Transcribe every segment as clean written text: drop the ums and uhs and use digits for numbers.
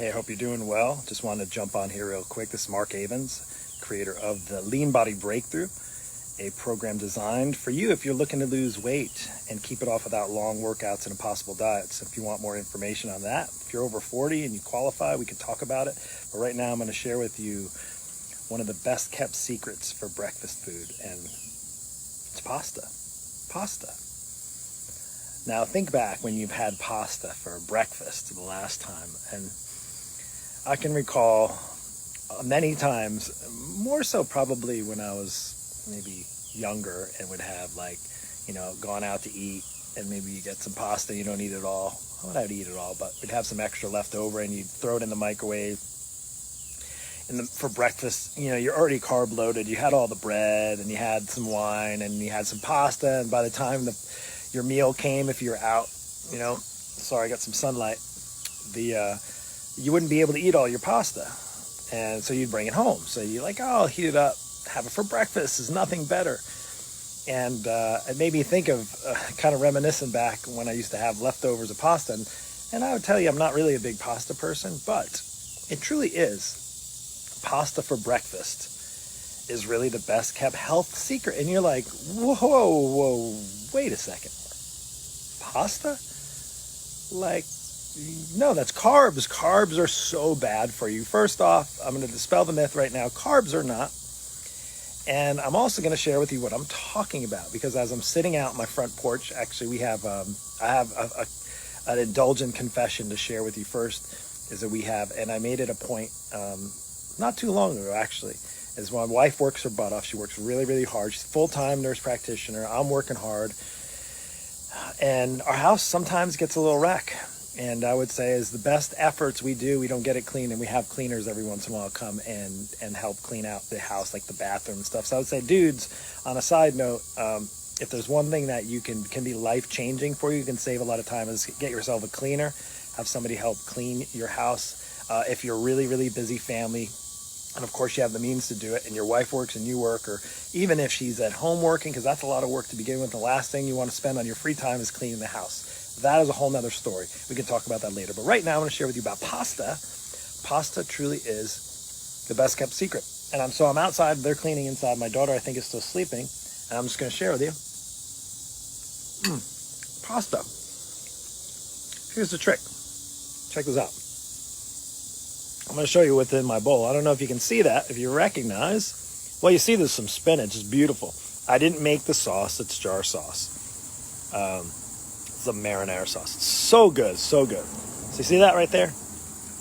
Hey, I hope you're doing well. Just wanted to jump on here real quick. This is Mark Avens, creator of the Lean Body Breakthrough, a program designed for you if you're looking to lose weight and keep it off without long workouts and impossible diets. If you want more information on that, if you're over 40 and you qualify, we can talk about it. But right now I'm going to share with you one of the best kept secrets for breakfast food, and it's pasta. Pasta. Now think back when you've had pasta for breakfast the last time, and I can recall many times, more so probably when I was maybe younger and would have gone out to eat, and maybe you get some pasta, you don't eat it all. I would eat it all, but we'd have some extra left over and you'd throw it in the microwave. For breakfast, you're already carb loaded. You had all the bread and you had some wine and you had some pasta, and by the time your meal came, if you're out, sorry, I got some sunlight, you wouldn't be able to eat all your pasta. And so you'd bring it home. So you're like, oh, I'll heat it up, have it for breakfast. There's nothing better. And it made me think of kind of reminiscing back when I used to have leftovers of pasta. And I would tell you, I'm not really a big pasta person, but it truly is. Pasta for breakfast is really the best kept health secret. And you're like, whoa, wait a second. Pasta? No, that's carbs. Carbs are so bad for you. First off, I'm going to dispel the myth right now. Carbs are not. And I'm also going to share with you what I'm talking about, because as I'm sitting out on my front porch, actually I have an indulgent confession to share with you first, is that and I made it a point not too long ago actually, is my wife works her butt off. She works really, really hard. She's a full-time nurse practitioner. I'm working hard. And our house sometimes gets a little wreck. And I would say is the best efforts we do, we don't get it clean, and we have cleaners every once in a while come and help clean out the house, like the bathroom and stuff. So I would say, dudes, on a side note, if there's one thing that can be life-changing for you, you can save a lot of time, is get yourself a cleaner, have somebody help clean your house. If you're a really, really busy family, and of course you have the means to do it, and your wife works and you work, or even if she's at home working, because that's a lot of work to begin with, the last thing you want to spend on your free time is cleaning the house. That is a whole nother story. We can talk about that later. But right now I want to share with you about pasta. Pasta truly is the best kept secret. And I'm outside, they're cleaning inside. My daughter, I think, is still sleeping. And I'm just going to share with you. Pasta. Here's the trick. Check this out. I'm going to show you what's in my bowl. I don't know if you can see that, if you recognize. Well, you see there's some spinach. It's beautiful. I didn't make the sauce. It's jar sauce. It's a marinara sauce. It's so good, so good. So you see that right there?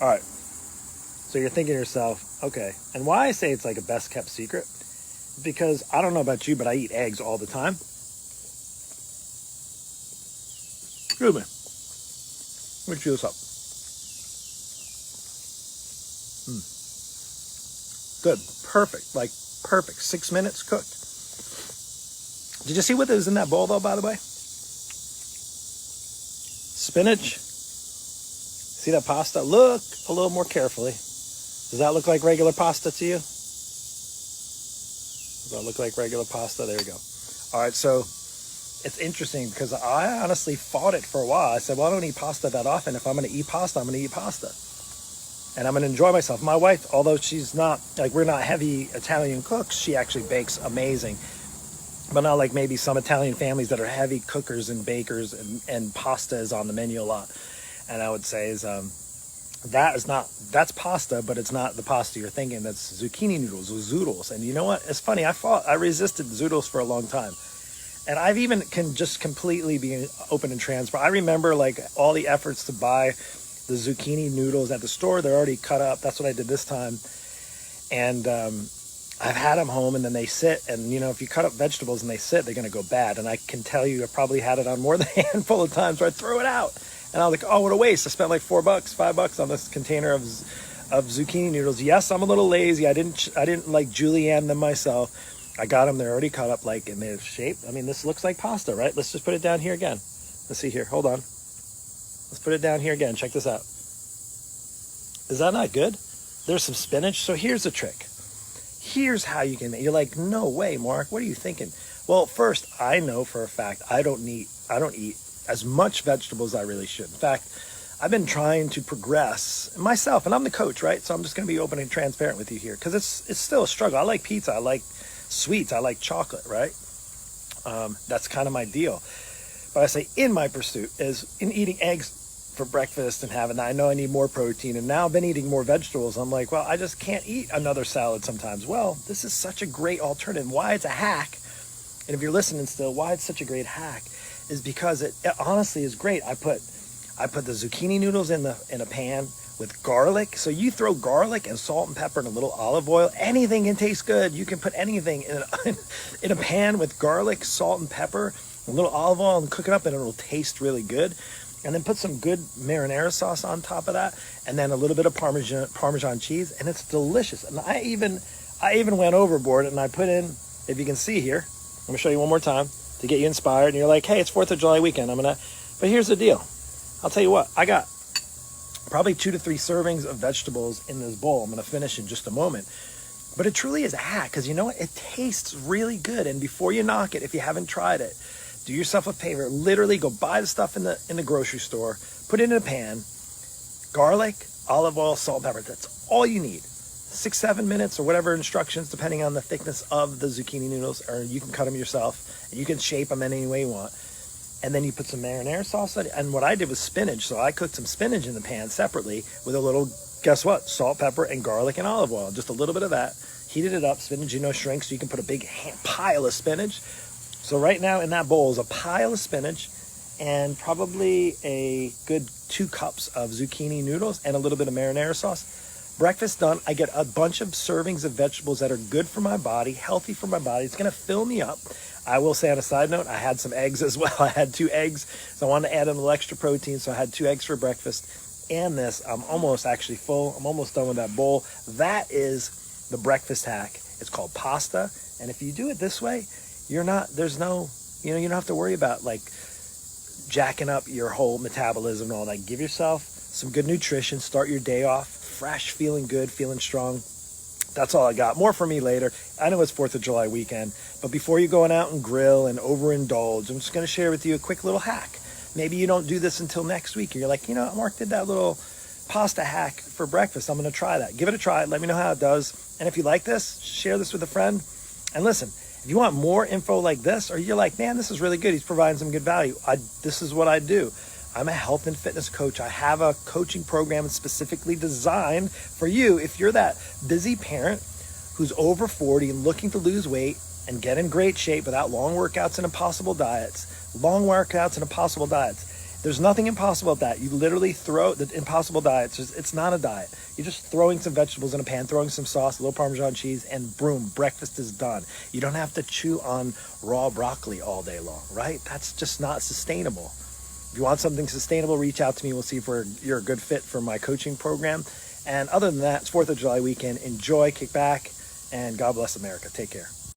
All right. So you're thinking to yourself, okay. And why I say it's like a best kept secret? Because I don't know about you, but I eat eggs all the time. Excuse me. Let me chew this up. Good. Perfect. Perfect. 6 minutes cooked. Did you see what is in that bowl, though, by the way? Spinach. See that pasta? Look a little more carefully. Does that look like regular pasta to you? Does that look like regular pasta? There you go. All right, so it's interesting because I honestly fought it for a while. I said, well, I don't eat pasta that often. If I'm going to eat pasta, I'm going to eat pasta. And I'm going to enjoy myself. My wife, although she's not, we're not heavy Italian cooks, she actually bakes amazing. But not like maybe some Italian families that are heavy cookers and bakers, and pasta is on the menu a lot. And I would say is that's pasta, but it's not the pasta you're thinking. That's zucchini noodles or zoodles. And you know what? It's funny. I resisted zoodles for a long time. And I've even can just completely be open and transparent. I remember all the efforts to buy the zucchini noodles at the store. They're already cut up. That's what I did this time. And I've had them home, and then they sit, and if you cut up vegetables and they sit, they're going to go bad. And I can tell you, I probably had it on more than a handful of times where I threw it out. And I was like, oh, what a waste. I spent like $4, $5 on this container of zucchini noodles. Yes, I'm a little lazy. I didn't julienne them myself. I got them. They're already cut up in their shape. I mean, this looks like pasta, right? Let's just put it down here again. Let's see here. Hold on. Let's put it down here again. Check this out. Is that not good? There's some spinach. So here's the trick. Here's how you can make. You're like, no way, Mark. What are you thinking? Well, first, I know for a fact I don't eat as much vegetables as I really should. In fact, I've been trying to progress myself, and I'm the coach, right? So I'm just going to be open and transparent with you here, because it's still a struggle. I like pizza, I like sweets, I like chocolate, right? That's kind of my deal. But I say in my pursuit is in eating eggs for breakfast and having that. I know I need more protein, and now I've been eating more vegetables. I'm like, well, I just can't eat another salad sometimes. Well, this is such a great alternative. Why it's a hack, and if you're listening still, why it's such a great hack is because it honestly is great. I put the zucchini noodles in a pan with garlic. So you throw garlic and salt and pepper and a little olive oil, anything can taste good. You can put anything in a pan with garlic, salt and pepper, a little olive oil, and cook it up, and it'll taste really good. And then put some good marinara sauce on top of that, and then a little bit of Parmesan cheese, and it's delicious. And I even went overboard, and I put in, if you can see here, I'm gonna show you one more time to get you inspired. And you're like, hey, it's 4th of July weekend. But here's the deal. I'll tell you what, I got probably 2 to 3 servings of vegetables in this bowl. I'm gonna finish in just a moment. But it truly is a hack, because you know what? It tastes really good. And before you knock it, if you haven't tried it, do yourself a favor. Literally go buy the stuff in the grocery store, put it in a pan, garlic, olive oil, salt, and pepper. That's all you need. 6-7 minutes or whatever instructions, depending on the thickness of the zucchini noodles, or you can cut them yourself, and you can shape them in any way you want. And then you put some marinara sauce on it. And what I did was spinach. So I cooked some spinach in the pan separately with a little, guess what? Salt, pepper, and garlic and olive oil. Just a little bit of that. Heated it up. Spinach, shrinks, so you can put a big pile of spinach. So right now in that bowl is a pile of spinach and probably a good 2 cups of zucchini noodles and a little bit of marinara sauce. Breakfast done. I get a bunch of servings of vegetables that are good for my body, healthy for my body. It's going to fill me up. I will say on a side note, I had some eggs as well. I had 2 eggs, so I wanted to add a little extra protein, so I had 2 eggs for breakfast. And this, I'm almost actually full. I'm almost done with that bowl. That is the breakfast hack. It's called pasta, and if you do it this way, you don't have to worry about like jacking up your whole metabolism and all that. Give yourself some good nutrition. Start your day off fresh, feeling good, feeling strong. That's all I got. More for me later. I know it's 4th of July weekend, but before you're going out and grill and overindulge, I'm just going to share with you a quick little hack. Maybe you don't do this until next week, and you're like, Mark did that little pasta hack for breakfast. I'm going to try that. Give it a try. Let me know how it does. And if you like this, share this with a friend. And listen, if you want more info like this, or you're like, man, this is really good, he's providing some good value, this is what I do. I'm a health and fitness coach. I have a coaching program specifically designed for you if you're that busy parent who's over 40 and looking to lose weight and get in great shape without long workouts and impossible diets. There's nothing impossible about that. You literally throw the impossible diets. It's not a diet. You're just throwing some vegetables in a pan, throwing some sauce, a little Parmesan cheese, and boom, breakfast is done. You don't have to chew on raw broccoli all day long, right? That's just not sustainable. If you want something sustainable, reach out to me. We'll see if you're a good fit for my coaching program. And other than that, it's 4th of July weekend. Enjoy, kick back, and God bless America. Take care.